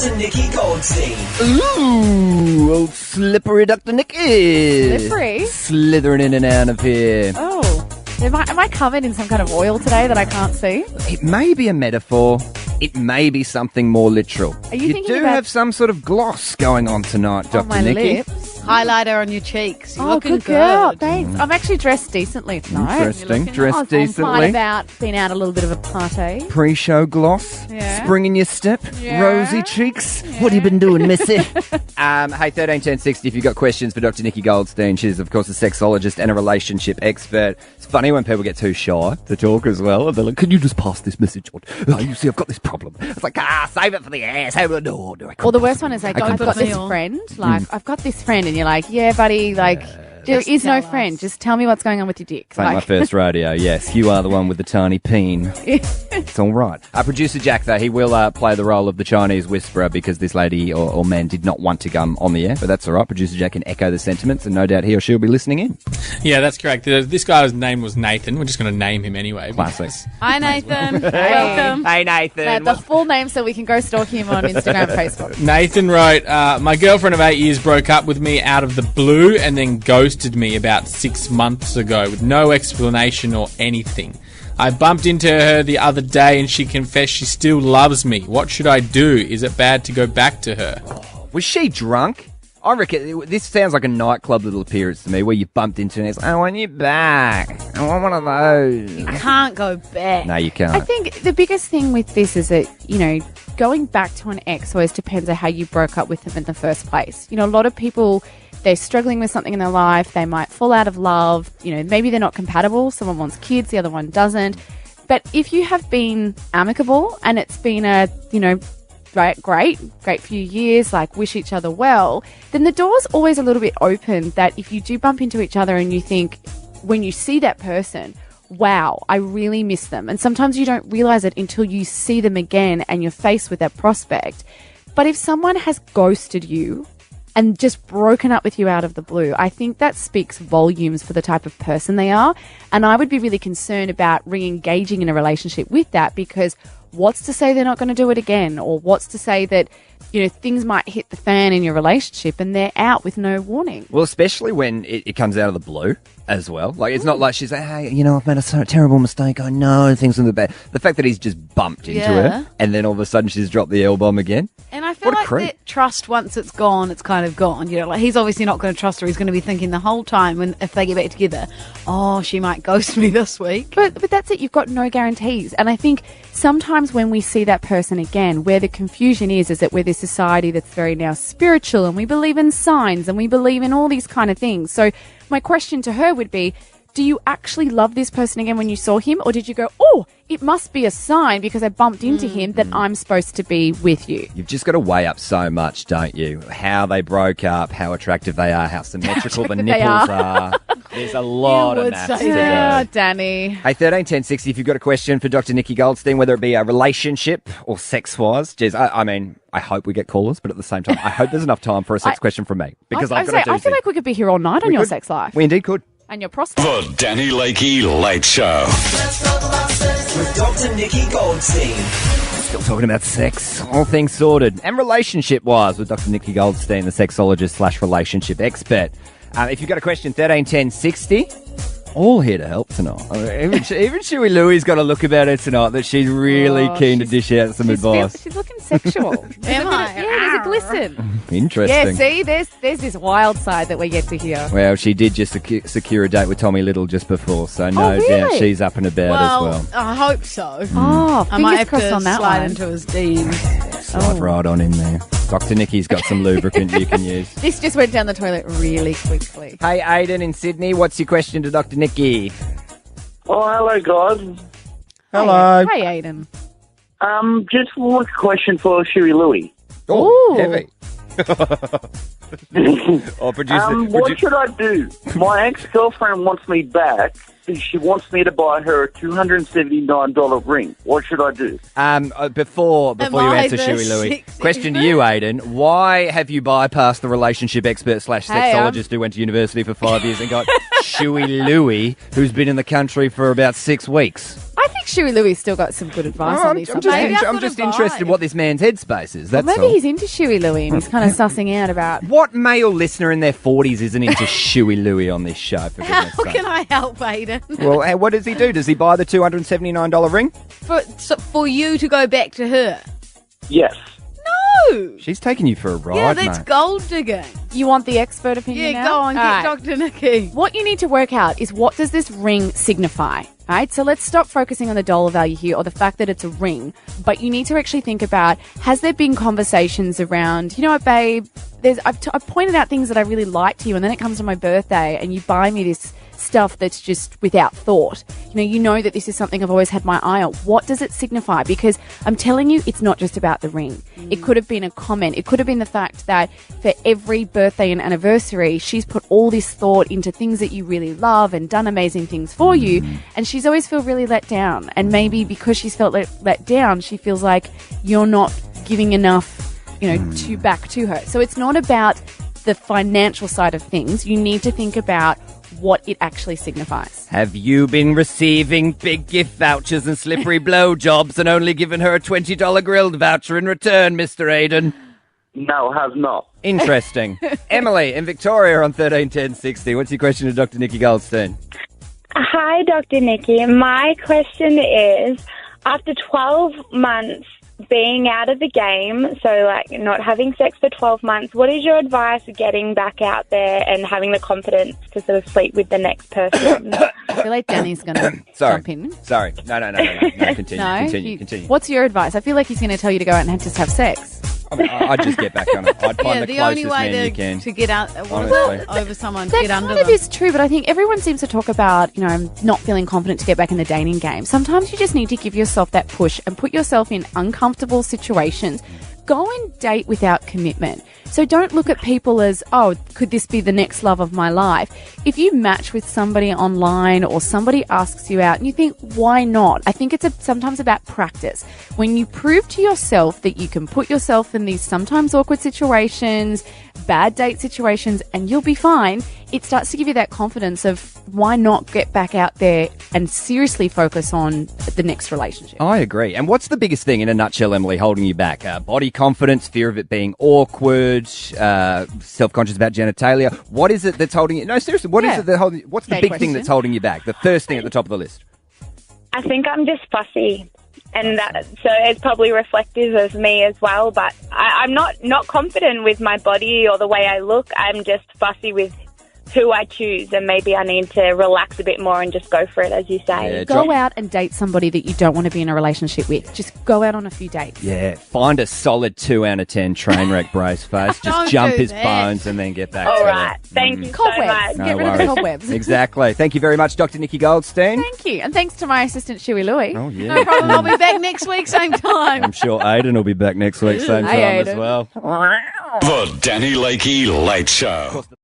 Dr. Nikki Goldstein. Ooh, old slippery Dr. Nicky. Slippery? Slithering in and out of here. Oh. Am I covered in some kind of oil today that I can't see? It may be a metaphor. It may be something more literal. Are you thinking do about- have some sort of gloss going on tonight, Dr. On my Nicky. lips. Highlighter on your cheeks. You're Oh, looking good girl. Thanks. I'm actually dressed decently tonight. Interesting. I Dressed was on plan decently. about being out a little bit of a party. Pre-show gloss. Yeah. Spring in your step. Yeah. Rosy cheeks. What have you been doing, missy? Hey, 131060, if you've got questions for Dr. Nikki Goldstein, she's, of course, a sexologist and a relationship expert. It's funny when people get too shy to talk as well. They're like, can you just pass this message on? Oh, you see, I've got this problem. It's like, save it for the ass. No, I Well, the worst one is like, I I've can't got put this me on. friend. Like, I've got this friend, and you're like, yeah, buddy. Like, there is no tell friend. us. Just tell me what's going on with your dick. Ain't my Like, first rodeo, yes. You are the one with the tiny peen. It's all right. Producer Jack, though, he will play the role of the Chinese whisperer because this lady or man did not want to come on the air, but that's all right. Producer Jack can echo the sentiments, and no doubt he or she will be listening in. Yeah, that's correct. This guy's name was Nathan. We're just going to name him anyway. Classic. Hi, Nathan. Welcome. Hey, Nathan. the full name so we can go stalk him on Instagram and Facebook. Nathan wrote, my girlfriend of 8 years broke up with me out of the blue and then ghosted me about 6 months ago with no explanation or anything. I bumped into her the other day and she confessed she still loves me. What should I do? Is it bad to go back to her? Was she drunk? I reckon this sounds like a nightclub little appearance to me where you bumped into her and it's like, I want you back. I want one of those. Can't go back. No, you can't. I think the biggest thing with this is that, going back to an ex always depends on how you broke up with them in the first place. A lot of people, they're struggling with something in their life. They might fall out of love. Maybe they're not compatible. Someone wants kids, the other one doesn't. But if you have been amicable and it's been a, great few years, like wish each other well, then the door's always a little bit open that if you do bump into each other and you think, when you see that person, wow, I really miss them. And sometimes you don't realize it until you see them again and you're faced with that prospect. But if someone has ghosted you and just broken up with you out of the blue, I think that speaks volumes for the type of person they are. And I would be really concerned about re-engaging in a relationship with that, because what's to say they're not going to do it again? Or what's to say that, things might hit the fan in your relationship and they're out with no warning? Well, especially when it comes out of the blue as well. Like, it's not like she's like, hey, I've made a terrible mistake. I know things in the bad. The fact that he's just bumped into her and then all of a sudden she's dropped the L-bomb again. And I feel What a like creep. that trust, once it's gone, it's kind of gone. Like he's obviously not going to trust her. He's going to be thinking the whole time if they get back together, oh, she might ghost me this week. But that's it. You've got no guarantees. And I think sometimes when we see that person again, where the confusion is that we're this society that's very now spiritual and we believe in signs and we believe in all these kind of things. So my question to her would be, do you actually love this person again when you saw him? Or did you go, oh, it must be a sign because I bumped into him that I'm supposed to be with you? You've just got to weigh up so much, don't you? How they broke up, how attractive they are, how symmetrical the attractive they nipples are. There's a lot of would maths say to Yeah, go. Danny. Hey, 131060, if you've got a question for Dr. Nikki Goldstein, whether it be a relationship or sex-wise, geez, I hope we get callers, but at the same time, I hope there's enough time for a sex question from me. Because I've got to do I feel like we could be here all night on your could. sex life We indeed could. and your prospects. The Danny Lakey Late Show. Let's talk about sex with Dr. Nikki Goldstein. Still talking about sex, all things sorted, and relationship-wise with Dr. Nikki Goldstein, the sexologist / relationship expert. If you've got a question, 131060. All here to help tonight. Even Shuey Louie's got a look about it tonight that she's really keen to dish out some advice. She's looking sexual. Am I? Yeah, there's a glisten. Interesting. Yeah, see, there's this wild side that we get to hear. Well, she did just secure a date with Tommy Little just before, so no really? doubt she's up and about as well. I hope so. Oh, I might fingers have crossed to on that slide one. into his DMs. Slide right on in there. Dr. Nikki's got some lubricant you can use. This just went down the toilet really quickly. Hey, Aidan in Sydney, what's your question to Dr. Nikki? Oh, hello, guys. Hello. Hey, Aiden. Just one question for Shuey Louie. Oh, Ooh. heavy. Oh, producer. What should I do? My ex-girlfriend wants me back, she wants me to buy her a $279 ring. What should I do? Before you I answer, the Shuey Louie, sexy question to you, Aidan. Why have you bypassed the relationship expert / Hey, sexologist who went to university for 5 years and got Shuey Louie, who's been in the country for about 6 weeks? I think Shuey Louie's still got some good advice on this. I'm Maybe just interested in what this man's headspace is. That's maybe all. he's into Shuey Louie and he's kind of sussing out about. What male listener in their 40s isn't into Shuey Louie on this show? For How goodness sake? can I help, Aidan? Well, hey, what does he do? Does he buy the $279 ring? For you to go back to her? Yes. No. She's taking you for a ride, Yeah, that's mate. gold digging. You want the expert opinion Yeah, now? go on, All get right. Dr. Nikki. What you need to work out is what does this ring signify? All right, so let's stop focusing on the dollar value here or the fact that it's a ring. But you need to actually think about, has there been conversations around, you know what, babe, I've pointed out things that I really like to you, and then it comes to my birthday and you buy me this stuff that's just without thought. You know that this is something I've always had my eye on. What does it signify? Because I'm telling you, it's not just about the ring. It could have been a comment. It could have been the fact that for every birthday and anniversary, she's put all this thought into things that you really love and done amazing things for you. And she's always felt really let down. And maybe because she's felt let down, she feels like you're not giving enough, to back to her. So it's not about the financial side of things. You need to think about what it actually signifies. Have you been receiving big gift vouchers and slippery blowjobs and only given her a $20 grilled voucher in return, Mr. Aidan? No, have not. Interesting. Emily in Victoria on 131060. What's your question to Dr. Nikki Goldstein? Hi, Dr. Nikki. My question is, after 12 months being out of the game, so like not having sex for 12 months, what is your advice getting back out there and having the confidence to sort of sleep with the next person? I feel like Danny's going to jump in. Sorry. No. Continue. What's your advice? I feel like he's going to tell you to go out and just have sex. I mean, I'd just get back on it. I'd find the the closest only man you way can. to get out Honestly. over someone, That get under kind of them. is true, but I think everyone seems to talk about, not feeling confident to get back in the dating game. Sometimes you just need to give yourself that push and put yourself in uncomfortable situations. Go and date without commitment. So don't look at people as, oh, could this be the next love of my life? If you match with somebody online or somebody asks you out and you think, why not? I think it's sometimes about practice. When you prove to yourself that you can put yourself in these sometimes awkward situations, bad date situations, and you'll be fine, it starts to give you that confidence of why not get back out there and seriously focus on the next relationship. I agree. And what's the biggest thing, in a nutshell, Emily, holding you back? Body confidence, fear of it being awkward, self-conscious about genitalia. What is it that's holding you? No, seriously, what is it that holding? What's the Great big thing question. that's holding you back? The first thing at the top of the list. I think I'm just fussy. And so it's probably reflective of me as well, but I'm not confident with my body or the way I look. I'm just fussy with who I choose, and maybe I need to relax a bit more and just go for it, as you say. Yeah, Go out and date somebody that you don't want to be in a relationship with. Just go out on a few dates. Yeah, find a solid 2 out of 10 train wreck brace face. Just Don't jump do his that. bones and then get back All to right. it. Thank you so Cobwebs. much. No Get rid of the worries. cobwebs. Exactly. Thank you very much, Dr. Nikki Goldstein. Thank you. And thanks to my assistant, Shuey Louie. Oh, yeah. No problem. I'll be back next week, same time. I'm sure Aidan will be back next week, same Hi, time as Aidan. well. The Danny Lakey Late Show.